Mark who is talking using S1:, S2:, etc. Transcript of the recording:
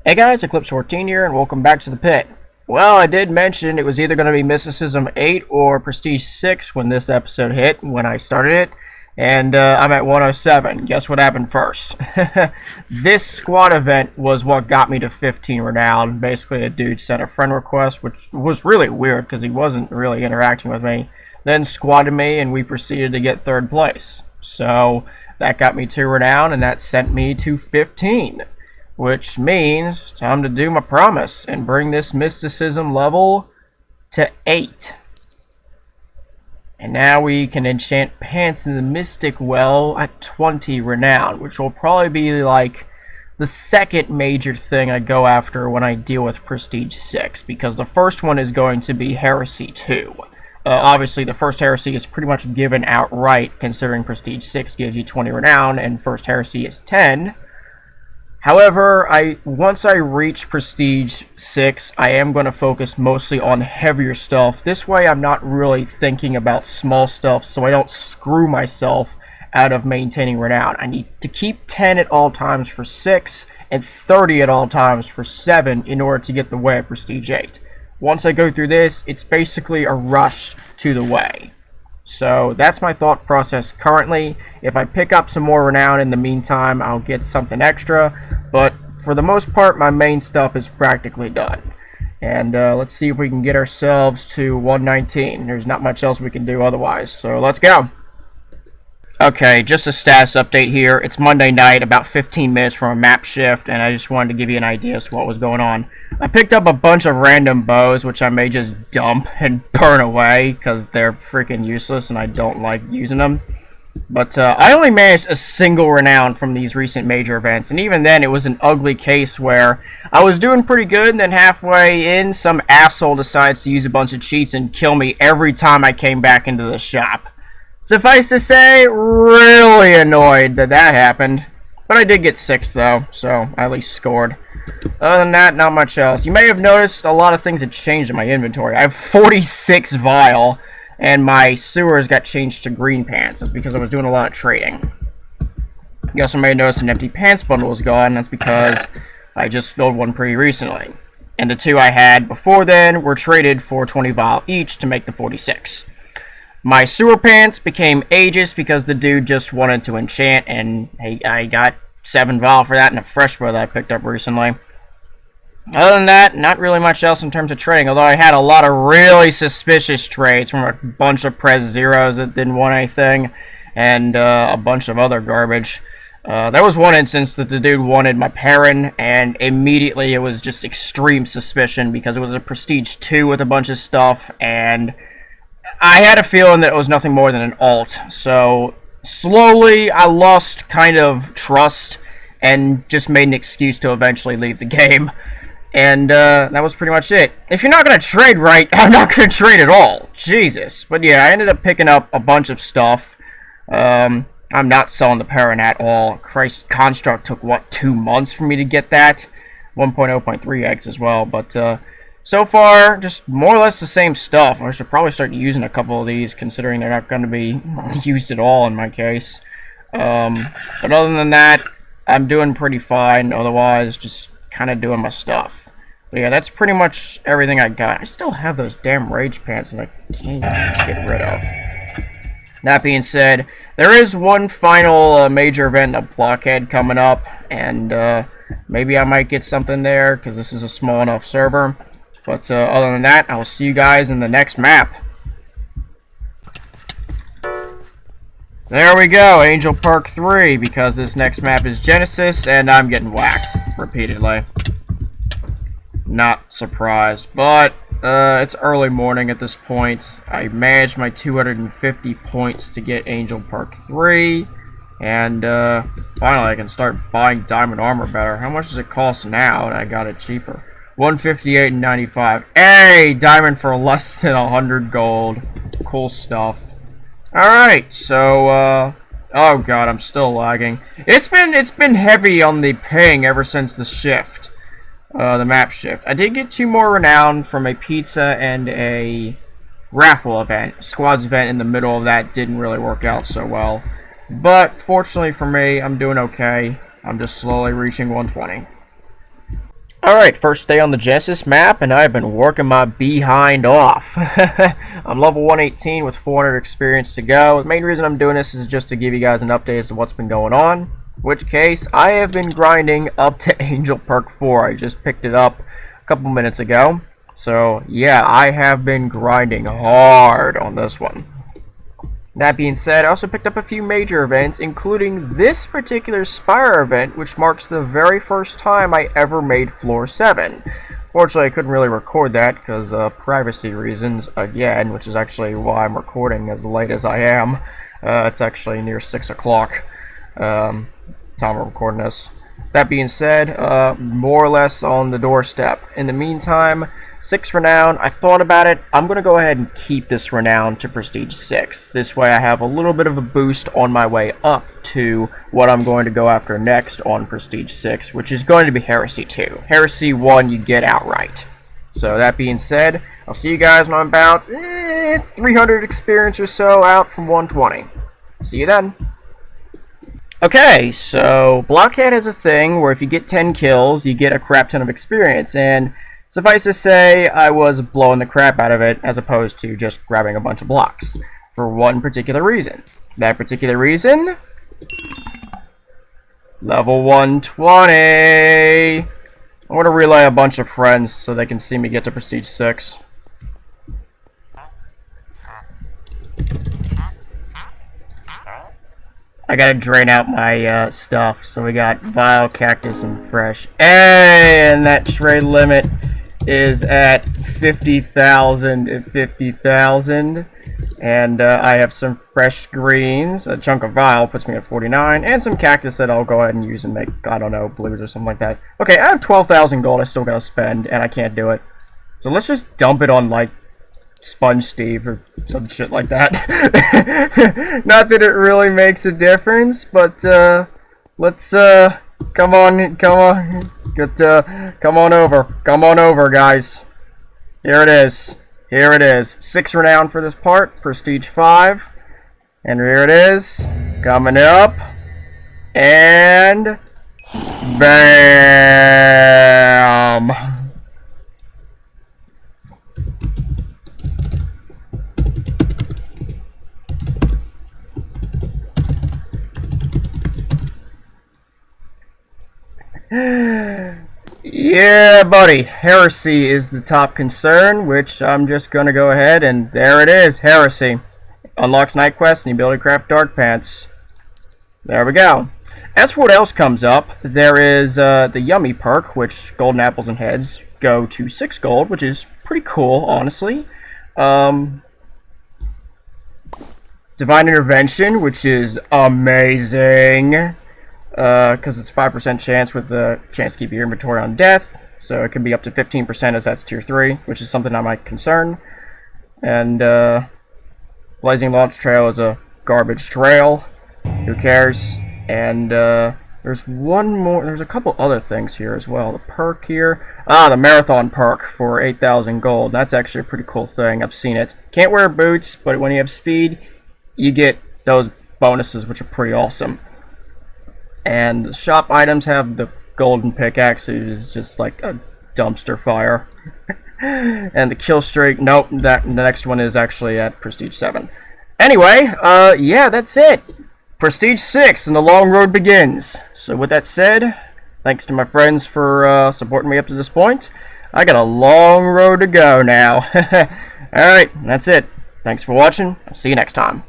S1: Hey guys, Eclipse14 here, and welcome back to the pit. Well, I did mention it was either going to be Mysticism VIII or Prestige VI when this episode hit, when I started it, and I'm at 107. Guess what happened first? This squad event was what got me to 15 Renown. Basically, a dude sent a friend request, which was really weird because he wasn't really interacting with me, then squatted me, and we proceeded to get 3rd place. So, that got me to Renown, and that sent me to 15. Which means time to do my promise and bring this mysticism level to 8. And now we can enchant pants in the mystic well at 20 renown, which will probably be like the second major thing I go after when I deal with Prestige 6, because the first one is going to be Heresy 2. Obviously, the first Heresy is pretty much given outright, considering Prestige 6 gives you 20 renown and first Heresy is 10. However, once I reach Prestige 6, I am going to focus mostly on heavier stuff. This way I'm not really thinking about small stuff, so I don't screw myself out of maintaining Renown. I need to keep 10 at all times for 6, and 30 at all times for 7 in order to get the way at Prestige 8. Once I go through this, it's basically a rush to the way. So that's my thought process currently. If I pick up some more Renown in the meantime, I'll get something extra. But for the most part, my main stuff is practically done. And let's see if we can get ourselves to 119. There's not much else we can do otherwise. So let's go. Okay, just a status update here. It's Monday night, about 15 minutes from a map shift, and I just wanted to give you an idea as to what was going on. I picked up a bunch of random bows, which I may just dump and burn away, because they're freaking useless, and I don't like using them. But I only managed a single renown from these recent major events, and even then it was an ugly case where I was doing pretty good, and then halfway in, some asshole decides to use a bunch of cheats and kill me every time I came back into the shop. Suffice to say, really annoyed that that happened. But I did get 6th though, so I at least scored. Other than that, not much else. You may have noticed a lot of things have changed in my inventory. I have 46 vial, and my sewers got changed to green pants. That's because I was doing a lot of trading. You also may have noticed an empty pants bundle was gone. That's because I just filled one pretty recently. And the 2 I had before then were traded for 20 vial each to make the 46. My sewer pants became aegis because the dude just wanted to enchant, and I got 7 vial for that and a fresh bow that I picked up recently. Other than that, not really much else in terms of trading, although I had a lot of really suspicious trades from a bunch of Prez Zeros that didn't want anything, and a bunch of other garbage. There was one instance that the dude wanted my Perrin, and immediately it was just extreme suspicion because it was a Prestige 2 with a bunch of stuff, and I had a feeling that it was nothing more than an alt. So slowly I lost kind of trust and just made an excuse to eventually leave the game. And that was pretty much it. If you're not going to trade right, I'm not going to trade at all. Jesus. But yeah, I ended up picking up a bunch of stuff. I'm not selling the Perrin at all. Christ, Construct took, what, 2 months for me to get that? 1.0.3x as well, but so far, just more or less the same stuff. I should probably start using a couple of these, considering they're not going to be used at all in my case. But other than that, I'm doing pretty fine. Otherwise, just kind of doing my stuff. But yeah, that's pretty much everything I got. I still have those damn rage pants that I can't get rid of. That being said, there is one final major event of Blockhead coming up, and maybe I might get something there, because this is a small enough server. But other than that, I will see you guys in the next map. There we go, Angel Perk IV, because this next map is Genesis, and I'm getting whacked repeatedly. Not surprised, but it's early morning at this point. I managed my 250 points to get Angel Perk III, and finally I can start buying diamond armor better. How much does it cost now? And I got it cheaper. 158.95. Hey, diamond for less than 100 gold. Cool stuff. Alright, so oh god, I'm still lagging. It's been heavy on the ping ever since the shift. The map shift. I did get 2 more renown from a pizza and a raffle event. Squads event in the middle of that didn't really work out so well. But fortunately for me, I'm doing okay. I'm just slowly reaching 120. Alright, first day on the Genesis map, and I've been working my behind off. I'm level 118 with 400 experience to go. The main reason I'm doing this is just to give you guys an update as to what's been going on. In which case, I have been grinding up to Angel Perk 4. I just picked it up a couple minutes ago. So, yeah, I have been grinding hard on this one. That being said, I also picked up a few major events, including this particular Spire event, which marks the very first time I ever made Floor 7. Fortunately, I couldn't really record that because of privacy reasons, again, which is actually why I'm recording as late as I am. It's actually near 6 o'clock, time of recording this. That being said, more or less on the doorstep. In the meantime, 6 Renown, I thought about it. I'm going to go ahead and keep this Renown to Prestige 6. This way I have a little bit of a boost on my way up to what I'm going to go after next on Prestige 6, which is going to be Heresy 2. Heresy 1 you get outright. So that being said, I'll see you guys when I'm about 300 experience or so out from 120. See you then. Okay, so Blockhead has a thing where if you get 10 kills, you get a crap ton of experience, and suffice to say, I was blowing the crap out of it as opposed to just grabbing a bunch of blocks for one particular reason. That particular reason? Level 120! I'm going to relay a bunch of friends so they can see me get to Prestige 6. I gotta drain out my stuff, so we got Vile, Cactus, and Fresh. And that trade limit is at 50,000 and 50,000. And I have some Fresh Greens, a chunk of Vile puts me at 49, and some Cactus that I'll go ahead and use and make, I don't know, blues or something like that. Okay, I have 12,000 gold I still gotta spend, and I can't do it. So let's just dump it on, like, Sponge Steve or some shit like that. Not that it really makes a difference, but let's come on over, guys. Here it is. 6 Renown for this part, Prestige 5, and here it is, coming up, and bam. Yeah, buddy. Heresy is the top concern, which I'm just going to go ahead and there it is, Heresy. Unlocks night quests and the ability to craft dark pants. There we go. As for what else comes up, there is the Yummy perk, which golden apples and heads go to 6 gold, which is pretty cool, honestly. Divine Intervention, which is amazing. Because it's 5% chance with the chance to keep your inventory on death, so it can be up to 15% as that's tier 3, which is something I might concern. And Blazing Launch Trail is a garbage trail, who cares? And there's one more, there's a couple other things here as well. The perk here, the Marathon perk for 8,000 gold, that's actually a pretty cool thing, I've seen it. Can't wear boots, but when you have speed, you get those bonuses, which are pretty awesome. And the shop items have the golden pickaxe, which is just like a dumpster fire. And the kill streak, nope, the next one is actually at Prestige 7. Anyway, yeah, that's it. Prestige 6 and the long road begins. So with that said, thanks to my friends for supporting me up to this point. I got a long road to go now. Alright, that's it. Thanks for watching. I'll see you next time.